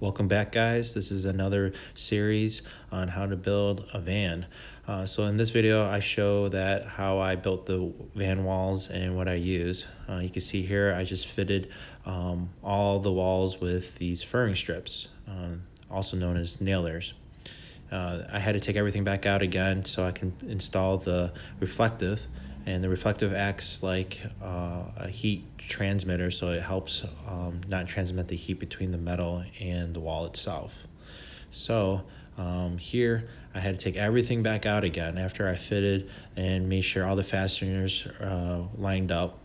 Welcome back, guys. This is another series on how to build a van. So in this video, I show that how I built the van walls and what I use. You can see here, I just fitted all the walls with these furring strips, also known as nailers. I had to take everything back out again so I can install the reflective. And the reflective acts like a heat transmitter, so it helps not transmit the heat between the metal and the wall itself. So here I had to take everything back out again after I fitted and made sure all the fasteners lined up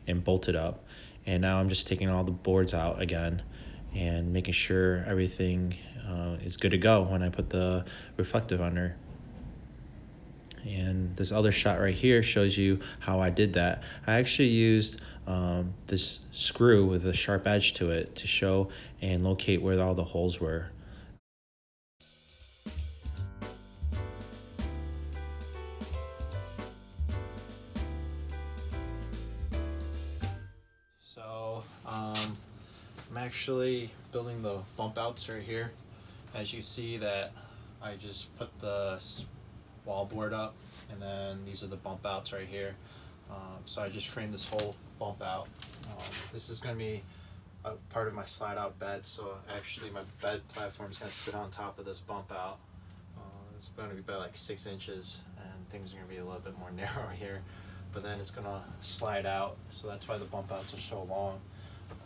and bolted up. And now I'm just taking all the boards out again and making sure everything is good to go when I put the reflective under. And this other shot right here shows you how I did that. I actually used this screw with a sharp edge to it to show and locate where all the holes were. So I'm actually building the bump outs right here. As you see that I just put the wall board up, and then these are the bump outs right here. So I just framed this whole bump out. This is going to be a part of my slide out bed, so actually my bed platform is going to sit on top of this bump out. It's going to be about like 6 inches, and things are going to be a little bit more narrow here, but then it's going to slide out, so that's why the bump outs are so long.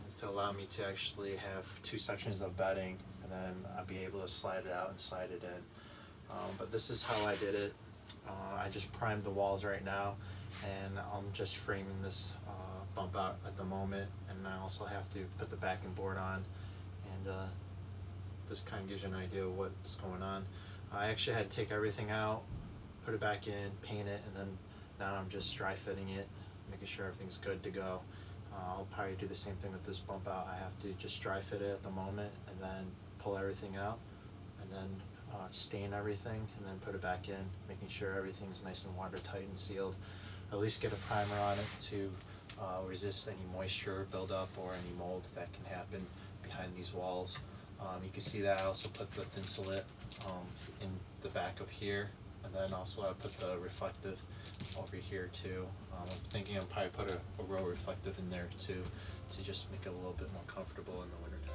It's to allow me to actually have 2 sections of bedding, and then I'll be able to slide it out and slide it in. But this is how I did it. I just primed the walls right now, and I'm just framing this bump out at the moment, and I also have to put the backing board on, and this kind of gives you an idea of what's going on. I actually had to take everything out, put it back in, paint it, and then now I'm just dry fitting it, making sure everything's good to go. I'll probably do the same thing with this bump out. I have to just dry fit it at the moment, and then pull everything out, and then stain everything, and then put it back in, making sure everything's nice and watertight and sealed. At least get a primer on it to resist any moisture buildup or any mold that can happen behind these walls. You can see that I also put the Thinsulate in the back of here, and then also I put the reflective over here too. I'm thinking I'll probably put a row reflective in there too, to just make it a little bit more comfortable in the wintertime.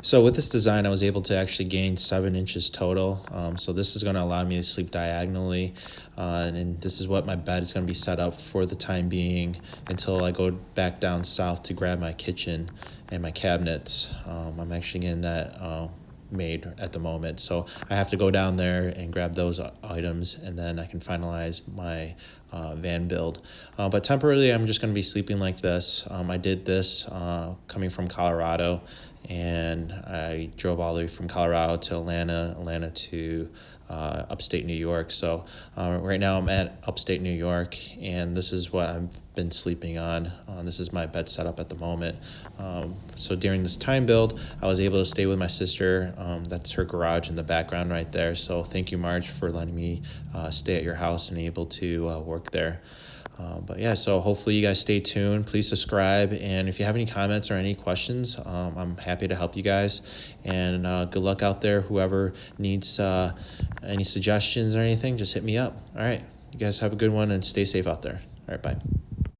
So with this design, I was able to actually gain 7 inches total. So this is going to allow me to sleep diagonally, and this is what my bed is going to be set up for the time being until I go back down south to grab my kitchen and my cabinets. I'm actually getting that made at the moment, so I have to go down there and grab those items, and then I can finalize my van build. But temporarily I'm just going to be sleeping like this. I did this coming from Colorado, and I drove all the way from Colorado to Atlanta to upstate New York. So right now I'm at upstate New York, and this is what I've been sleeping on. This is my bed setup at the moment. So during this time build, I was able to stay with my sister. That's her garage in the background right there. So thank you, Marge, for letting me stay at your house and able to work there. But yeah, so hopefully you guys stay tuned. Please subscribe, and if you have any comments or any questions, I'm happy to help you guys. And good luck out there. Whoever needs any suggestions or anything, just hit me up. All right, you guys have a good one and stay safe out there. All right, bye.